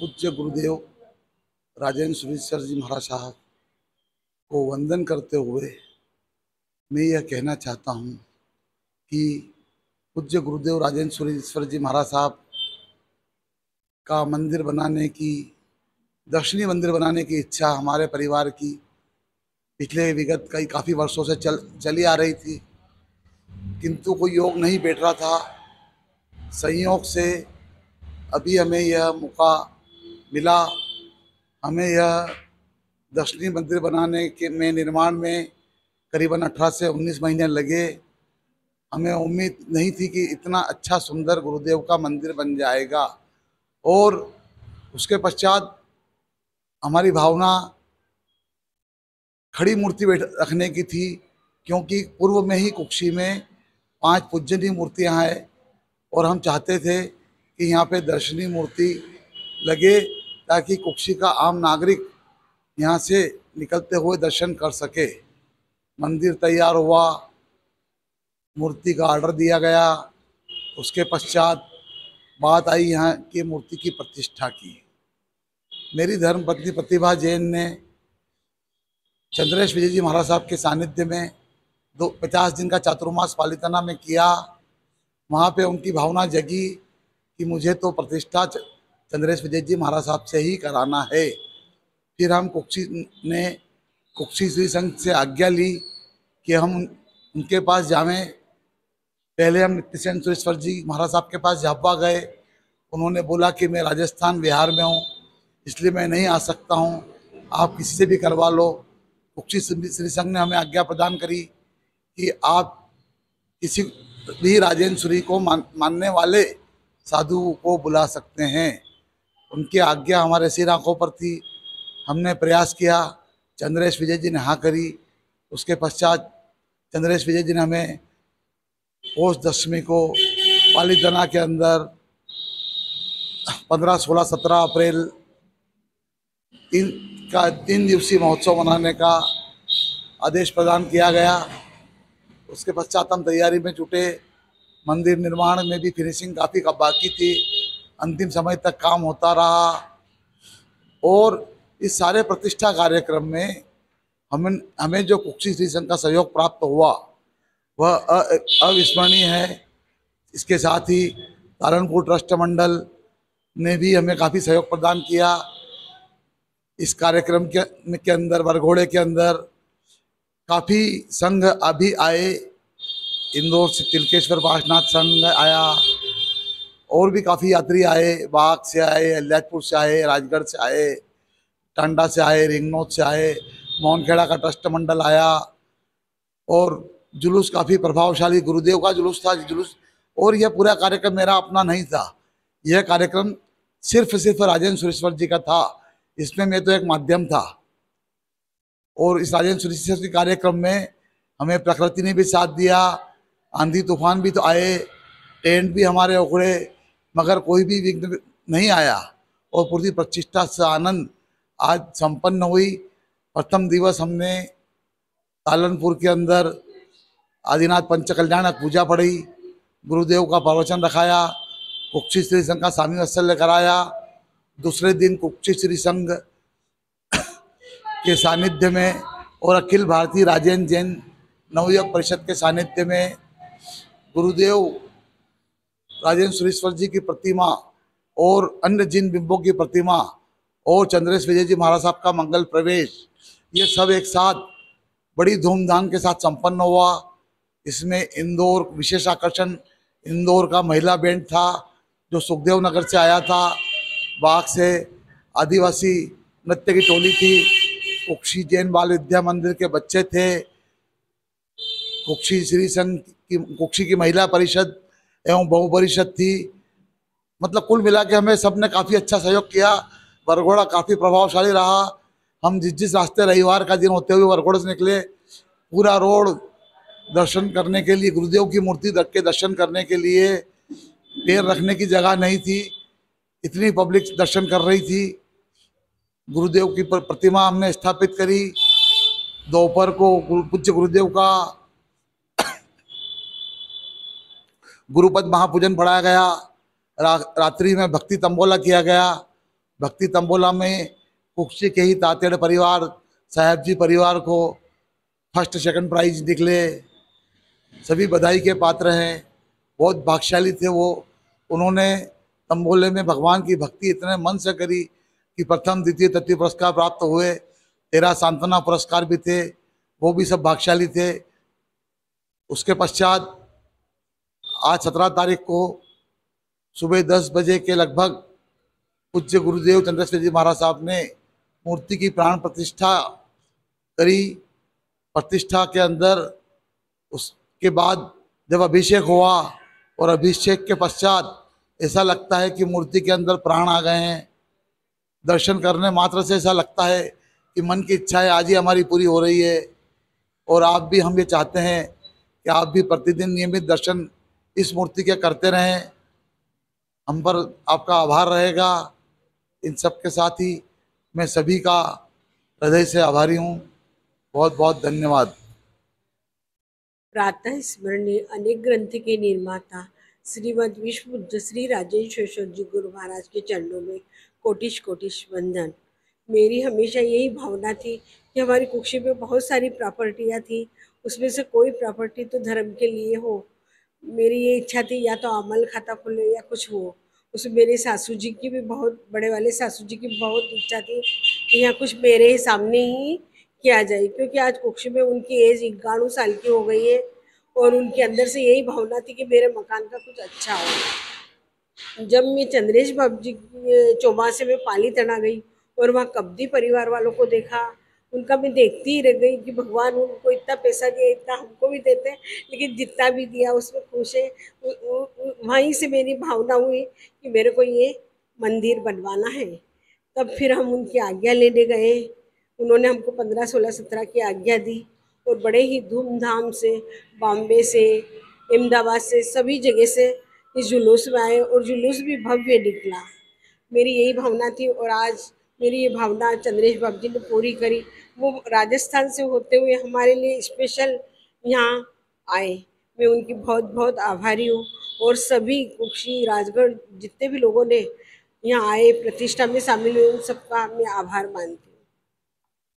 पूज्य गुरुदेव राजेंद्र सुरेश्वर जी महाराज साहब को वंदन करते हुए मैं यह कहना चाहता हूँ कि पूज्य गुरुदेव राजेंद्र सुरेश्वर जी महाराज साहब का मंदिर बनाने की, दर्शनीय मंदिर बनाने की इच्छा हमारे परिवार की पिछले विगत काफ़ी वर्षों से चली आ रही थी, किंतु कोई योग नहीं बैठ रहा था। संयोग से अभी हमें यह मौका मिला। हमें यह दर्शनीय मंदिर बनाने के निर्माण में करीबन 18 से 19 महीने लगे। हमें उम्मीद नहीं थी कि इतना अच्छा सुंदर गुरुदेव का मंदिर बन जाएगा। और उसके पश्चात हमारी भावना खड़ी मूर्ति रखने की थी, क्योंकि पूर्व में ही कुक्षी में 5 पूजनीय मूर्तियां हैं और हम चाहते थे कि यहाँ पे दर्शनीय मूर्ति लगे ताकि कुक्षी का आम नागरिक यहाँ से निकलते हुए दर्शन कर सके। मंदिर तैयार हुआ, मूर्ति का ऑर्डर दिया गया। उसके पश्चात बात आई यहाँ की मूर्ति की प्रतिष्ठा की। मेरी धर्मपत्नी प्रतिभा जैन ने चंद्रेश विजय जी महाराज साहब के सानिध्य में 50 दिन का चातुर्मास पालितना में किया। वहाँ पे उनकी भावना जगी कि मुझे तो प्रतिष्ठा चंद्रेश विजय जी महाराज साहब से ही कराना है। फिर हम कुक्षी श्री संघ से आज्ञा ली कि हम उनके पास जावें। पहले हम नित्यसेन सुरेश्वर जी महाराज साहब के पास झाबुआ गए। उन्होंने बोला कि मैं राजस्थान बिहार में हूँ, इसलिए मैं नहीं आ सकता हूँ, आप किसी से भी करवा लो। कुक्षी श्री संघ ने हमें आज्ञा प्रदान करी कि आप किसी भी राजेंद्र सूरी को मानने वाले साधु को बुला सकते हैं। उनकी आज्ञा हमारे सिर आंखों पर थी। हमने प्रयास किया, चंद्रेश विजय जी ने हाँ करी। उसके पश्चात चंद्रेश विजय जी ने हमें पोष दशमी को पालीतना के अंदर 15, 16, 17 अप्रैल 3 दिवसीय महोत्सव मनाने का आदेश प्रदान किया गया। उसके पश्चात हम तैयारी में जुटे। मंदिर निर्माण में भी फिनिशिंग काफ़ी बाकी थी, अंतिम समय तक काम होता रहा। और इस सारे प्रतिष्ठा कार्यक्रम में हमें जो कुक्षी श्री संघ का सहयोग प्राप्त हुआ वह अविस्मरणीय है। इसके साथ ही तारनपुर ट्रस्ट मंडल ने भी हमें काफ़ी सहयोग प्रदान किया। इस कार्यक्रम के अंदर वरघोड़े के अंदर काफ़ी संघ अभी आए। इंदौर से तिलकेश्वर वासनाथ संघ आया और भी काफ़ी यात्री आए। बाग से आए, अलियाजपुर से आए, राजगढ़ से आए, टांडा से आए, रिंगनौत से आए, मोहनखेड़ा का ट्रस्ट मंडल आया। और जुलूस काफ़ी प्रभावशाली गुरुदेव का जुलूस था। जुलूस और यह पूरा कार्यक्रम मेरा अपना नहीं था, यह कार्यक्रम सिर्फ राजेंद्र सुरेश्वर जी का था। इसमें मैं तो एक माध्यम था। और इस राजेंद्र सुरेश्वर के कार्यक्रम में हमें प्रकृति ने भी साथ दिया, आंधी तूफान भी तो आए, टेंट भी हमारे उखड़े, मगर कोई भी विघ्न नहीं आया और पूरी प्रतिष्ठा से आनंद आज संपन्न हुई। प्रथम दिवस हमने तालनपुर के अंदर आदिनाथ पंचकल्याणक पूजा पढ़ी, गुरुदेव का प्रवचन रखाया, कुक्षी श्री संघ का स्वामी वत्सल्य कराया। दूसरे दिन कुक्षी श्री संघ के सानिध्य में और अखिल भारतीय राजेंद्र जैन नवयुग परिषद के सानिध्य में गुरुदेव राजेंद्र सुरेश्वर जी की प्रतिमा और अन्य जिन बिंबों की प्रतिमा और चंद्रेश विजय जी महाराज साहब का मंगल प्रवेश, ये सब एक साथ बड़ी धूमधाम के साथ संपन्न हुआ। इसमें इंदौर विशेष आकर्षण, इंदौर का महिला बैंड था जो सुखदेव नगर से आया था। बाग से आदिवासी नृत्य की टोली थी। कुक्षी जैन बाल विद्या मंदिर के बच्चे थे। कुक्षी श्री संघ की कुक्षी की महिला परिषद एवं बहु परिषद थी। मतलब कुल मिला के हमें सबने काफ़ी अच्छा सहयोग किया। वरघोड़ा काफ़ी प्रभावशाली रहा। हम जिस रास्ते रविवार का दिन होते हुए वरघोड़े से निकले, पूरा रोड दर्शन करने के लिए, गुरुदेव की मूर्ति रख के दर्शन करने के लिए पैर रखने की जगह नहीं थी, इतनी पब्लिक दर्शन कर रही थी। गुरुदेव की प्रतिमा हमने स्थापित करी। दोपहर को पूज्य गुरुदेव का गुरुपद महापूजन पढ़ाया गया। रात्रि में भक्ति तंबोला किया गया भक्ति तंबोला में कुक्षी के ही तातेड़ परिवार, साहेब जी परिवार को फर्स्ट सेकंड प्राइज निकले, सभी बधाई के पात्र हैं। बहुत भाग्यशाली थे वो। उन्होंने तंबोले में भगवान की भक्ति इतने मन से करी कि प्रथम द्वितीय तृतीय पुरस्कार प्राप्त हुए। 13 सांत्वना पुरस्कार भी थे, वो भी सब भाग्यशाली थे। उसके पश्चात आज 17 तारीख को सुबह 10 बजे के लगभग पूज्य गुरुदेव चंद्रेश्वर जी महाराज साहब ने मूर्ति की प्राण प्रतिष्ठा करी। प्रतिष्ठा के अंदर उसके बाद जब अभिषेक हुआ और अभिषेक के पश्चात ऐसा लगता है कि मूर्ति के अंदर प्राण आ गए हैं। दर्शन करने मात्र से ऐसा लगता है कि मन की इच्छाएं आज ही हमारी पूरी हो रही है। और आप भी, हम ये चाहते हैं कि आप भी प्रतिदिन नियमित दर्शन इस मूर्ति के करते रहें। हम पर आपका आभार रहेगा। इन सब के साथ ही मैं सभी का हृदय से आभारी हूँ। बहुत बहुत धन्यवाद। प्रातः स्मरणीय अनेक ग्रंथ के निर्माता श्रीमद विश्व पूज्य श्री राजेश्वर जी गुरु महाराज के चरणों में कोटिश कोटिश वंदन। मेरी हमेशा यही भावना थी कि हमारी कुक्षी में बहुत सारी प्रॉपर्टियाँ थी, उसमें से कोई प्रॉपर्टी तो धर्म के लिए हो। मेरी ये इच्छा थी या तो अमल खाता खुले या कुछ हो। उसमें मेरे सासू जी की भी बहुत, बड़े वाले सासू जी की बहुत इच्छा थी कि यहाँ कुछ मेरे ही सामने ही किया जाए, क्योंकि आज कुक्षी में उनकी एज 91 साल की हो गई है और उनके अंदर से यही भावना थी कि मेरे मकान का कुछ अच्छा हो। जब मैं चंद्रेश बाबू जी चौमासे में पाली तना गई और वहाँ कब्दी परिवार वालों को देखा, उनका मैं देखती ही रह गई कि भगवान उनको इतना पैसा दिया, इतना हमको भी देते हैं, लेकिन जितना भी दिया उसमें खुश है। वहीं से मेरी भावना हुई कि मेरे को ये मंदिर बनवाना है। तब फिर हम उनकी आज्ञा लेने गए। उन्होंने हमको 15, 16, 17 की आज्ञा दी और बड़े ही धूमधाम से बॉम्बे से, अहमदाबाद से, सभी जगह से इस जुलूस में आए और जुलूस भी भव्य निकला। मेरी यही भावना थी और आज मेरी ये भावना चंद्रेश बाबू जी ने पूरी करी। वो राजस्थान से होते हुए हमारे लिए स्पेशल यहाँ आए। मैं उनकी बहुत बहुत आभारी हूँ। और सभी कुक्षी, राजगढ़ जितने भी लोगों ने यहाँ आए, प्रतिष्ठा में शामिल हुए, उन सबका मैं आभार मानती हूँ।